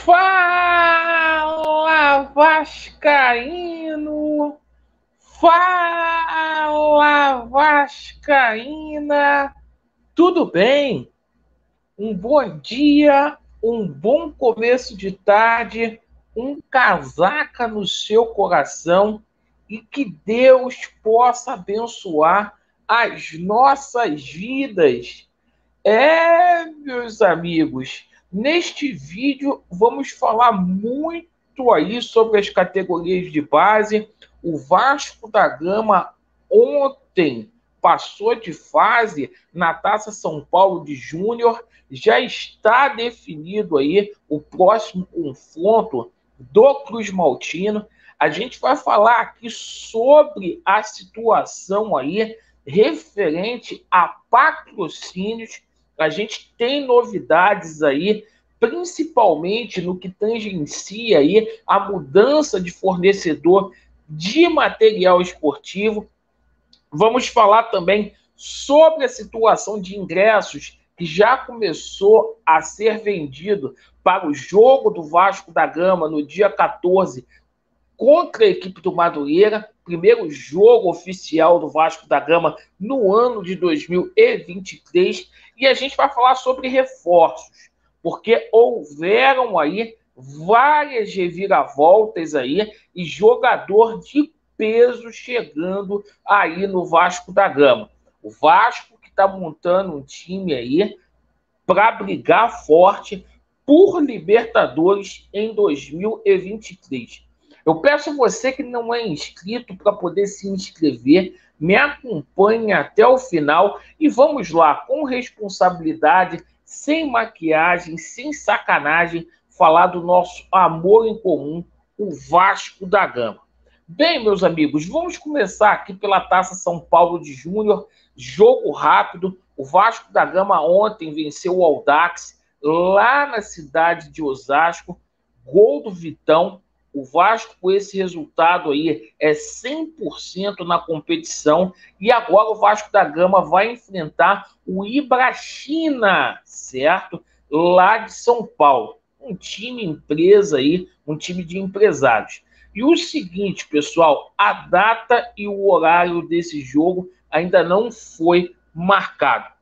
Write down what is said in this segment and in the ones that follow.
Fala, Vascaíno! Fala, Vascaína! Tudo bem? Um bom dia, um bom começo de tarde, um casaca no seu coração e que Deus possa abençoar as nossas vidas. Meus amigos, neste vídeo vamos falar muito aí sobre as categorias de base. O Vasco da Gama ontem passou de fase na Taça São Paulo de Júnior. Já está definido aí o próximo confronto do Cruz Maltino. A gente vai falar aqui sobre a situação aí referente a patrocínios. A gente tem novidades aí, principalmente no que tangencia aí a mudança de fornecedor de material esportivo. Vamos falar também sobre a situação de ingressos que já começou a ser vendido para o jogo do Vasco da Gama no dia 14 contra a equipe do Madureira, primeiro jogo oficial do Vasco da Gama no ano de 2023, e a gente vai falar sobre reforços, porque houveram aí várias reviravoltas aí e jogador de peso chegando aí no Vasco da Gama. O Vasco que está montando um time aí para brigar forte por Libertadores em 2023. Eu peço a você que não é inscrito para poder se inscrever, me acompanhe até o final e vamos lá, com responsabilidade, sem maquiagem, sem sacanagem, falar do nosso amor em comum, o Vasco da Gama. Bem, meus amigos, vamos começar aqui pela Taça São Paulo de Júnior, jogo rápido. O Vasco da Gama ontem venceu o Audax lá na cidade de Osasco, gol do Vitão. O Vasco, com esse resultado aí, é 100% na competição. E agora o Vasco da Gama vai enfrentar o Ibrachina, certo? Lá de São Paulo. Um time empresa aí, um time de empresários. E o seguinte, pessoal, a data e o horário desse jogo ainda não foi marcado.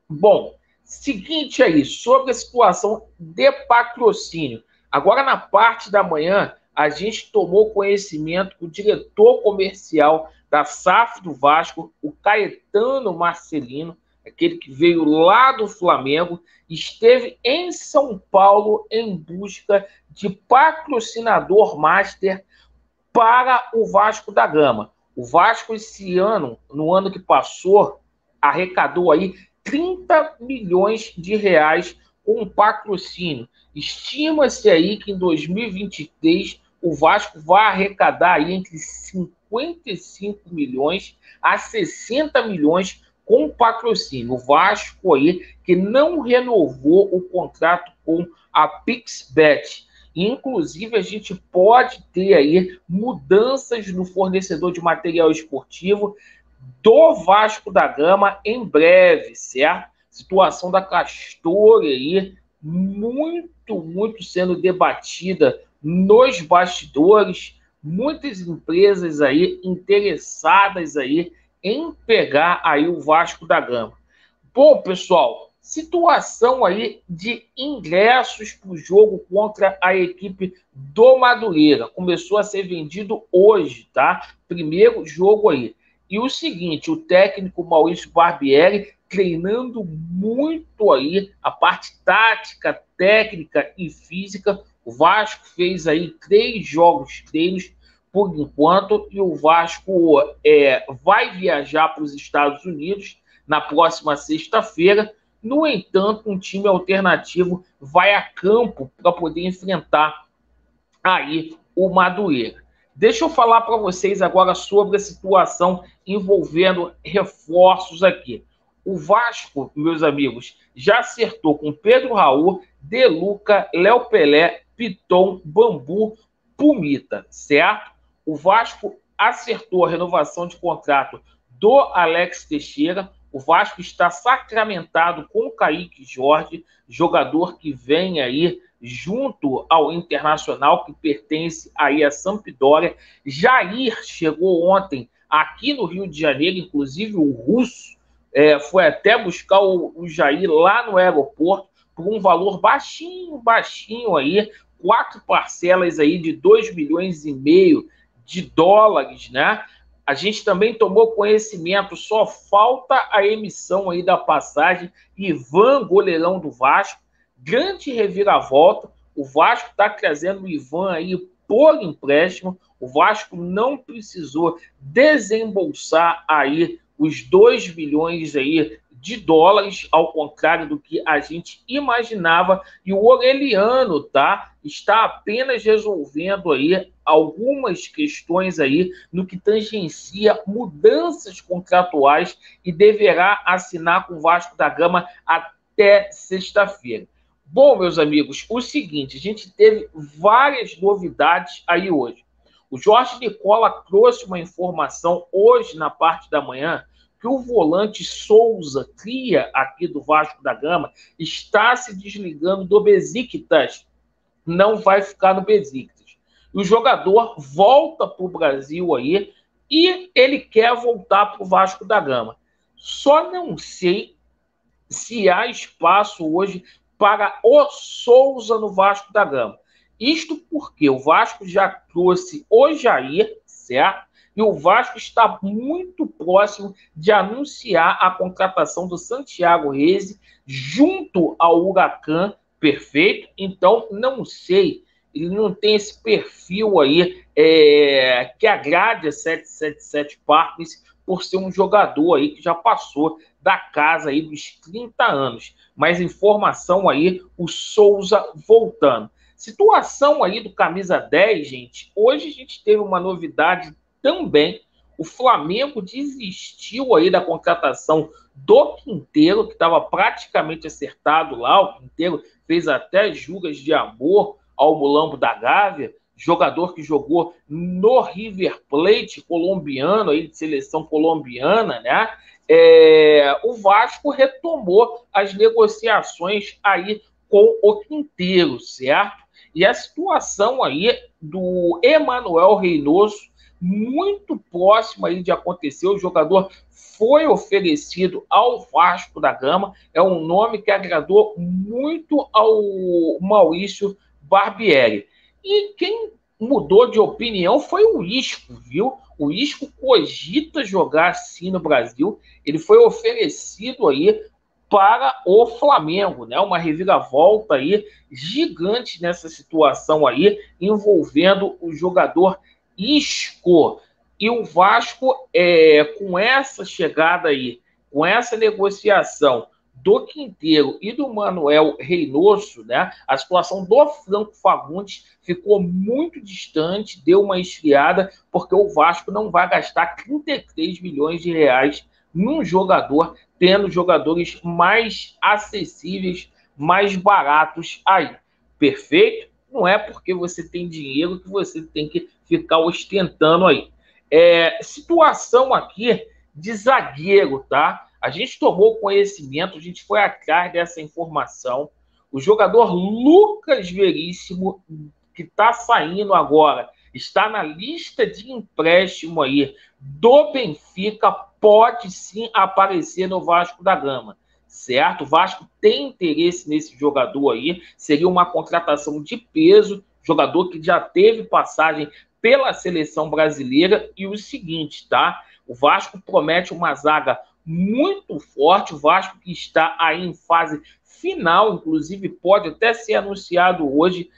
Bom, seguinte aí, sobre a situação de patrocínio. Agora, na parte da manhã, a gente tomou conhecimento que o diretor comercial da SAF do Vasco, o Caetano Marcelino, aquele que veio lá do Flamengo, esteve em São Paulo em busca de patrocinador master para o Vasco da Gama. O Vasco, esse ano, no ano que passou, arrecadou aí 30 milhões de reais com patrocínio. Estima-se aí que em 2023 o Vasco vai arrecadar aí entre 55 milhões a 60 milhões com patrocínio. O Vasco aí que não renovou o contrato com a Pixbet. Inclusive, a gente pode ter aí mudanças no fornecedor de material esportivo do Vasco da Gama em breve, certo? Situação da Castor aí, muito sendo debatida nos bastidores, muitas empresas aí interessadas aí em pegar aí o Vasco da Gama. Bom, pessoal, situação aí de ingressos para o jogo contra a equipe do Madureira. Começou a ser vendido hoje, tá? Primeiro jogo aí. E o seguinte, o técnico Maurício Barbieri treinando muito aí a parte tática, técnica e física. O Vasco fez aí 3 jogos treinos por enquanto e o Vasco vai viajar para os Estados Unidos na próxima sexta-feira. No entanto, um time alternativo vai a campo para poder enfrentar aí o Madureira. Deixa eu falar para vocês agora sobre a situação envolvendo reforços aqui. O Vasco, meus amigos, já acertou com Pedro Raul, De Luca, Léo Pelé, Piton, Bambu, Pumita, certo? O Vasco acertou a renovação de contrato do Alex Teixeira. O Vasco está sacramentado com o Kaique Jorge, jogador que vem aí junto ao Internacional, que pertence aí à Sampdoria. Jair chegou ontem aqui no Rio de Janeiro, inclusive o Russo foi até buscar o Jair lá no aeroporto por um valor baixinho aí, 4 parcelas aí de 2,5 milhões de dólares, né? A gente também tomou conhecimento, só falta a emissão aí da passagem. Ivan, goleirão do Vasco, grande reviravolta. O Vasco está trazendo o Ivan aí por empréstimo. O Vasco não precisou desembolsar aí os 2 milhões aí de dólares, ao contrário do que a gente imaginava. E o Orelhano, tá, está apenas resolvendo aí algumas questões aí no que tangencia mudanças contratuais e deverá assinar com o Vasco da Gama até sexta-feira. Bom, meus amigos, o seguinte, a gente teve várias novidades aí hoje. O Jorge Nicola trouxe uma informação hoje na parte da manhã que o volante Souza, cria aqui do Vasco da Gama, está se desligando do Besiktas. Não vai ficar no Besiktas. O jogador volta para o Brasil aí e ele quer voltar para o Vasco da Gama. Só não sei se há espaço hoje para o Souza no Vasco da Gama. Isto porque o Vasco já trouxe o Jair, certo? E o Vasco está muito próximo de anunciar a contratação do Santiago Reis junto ao Huracan, perfeito? Então, não sei, ele não tem esse perfil aí que agrade a 777 Partners por ser um jogador aí que já passou da casa aí dos 30 anos. Mas informação aí, o Souza voltando. Situação aí do camisa 10, gente. Hoje a gente teve uma novidade também. O Flamengo desistiu aí da contratação do Quinteiro, que estava praticamente acertado lá. O Quinteiro fez até juras de amor ao Mulambo da Gávea, jogador que jogou no River Plate colombiano, aí de seleção colombiana, né? O Vasco retomou as negociações aí com o Quinteiro, certo? E a situação aí do Emanuel Reynoso, muito próximo aí de acontecer. O jogador foi oferecido ao Vasco da Gama, é um nome que agradou muito ao Maurício Barbieri. E quem mudou de opinião foi o Isco, viu? O Isco cogita jogar sim no Brasil. Ele foi oferecido aí para o Flamengo, né? Uma reviravolta aí gigante nessa situação aí, envolvendo o jogador Isco. E o Vasco, com essa chegada aí, com essa negociação do Quinteiro e do Manuel Reynoso, né? A situação do Franco Fagundes ficou muito distante, deu uma esfriada, porque o Vasco não vai gastar 33 milhões de reais num jogador, tendo jogadores mais acessíveis, mais baratos aí. Perfeito? Não é porque você tem dinheiro que você tem que ficar ostentando aí. Situação aqui de zagueiro, tá? A gente tomou conhecimento, a gente foi atrás dessa informação. O jogador Lucas Veríssimo, que está saindo agora, está na lista de empréstimo aí do Benfica, pode sim aparecer no Vasco da Gama, certo? O Vasco tem interesse nesse jogador aí, seria uma contratação de peso, jogador que já teve passagem pela seleção brasileira. E o seguinte, tá? O Vasco promete uma zaga muito forte, o Vasco que está aí em fase final, inclusive pode até ser anunciado hoje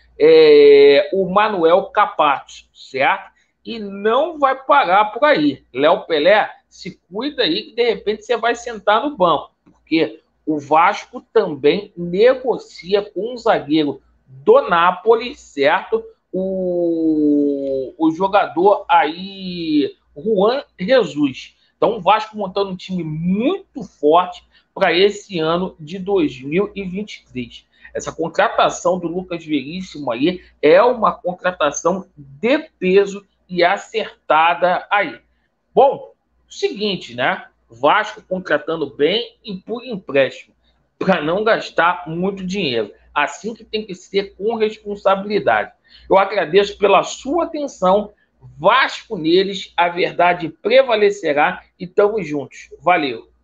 o Manuel Capati, certo? E não vai parar por aí. Léo Pelé, se cuida aí que de repente você vai sentar no banco, porque o Vasco também negocia com um zagueiro do Napoli, certo? O jogador aí, Juan Jesus. Então o Vasco montando um time muito forte para esse ano de 2023. Essa contratação do Lucas Veríssimo aí é uma contratação de peso e acertada aí. Bom, seguinte, né? Vasco contratando bem e por empréstimo, para não gastar muito dinheiro. assim que tem que ser, com responsabilidade. Eu agradeço pela sua atenção. Vasco neles, a verdade prevalecerá e estamos juntos. Valeu!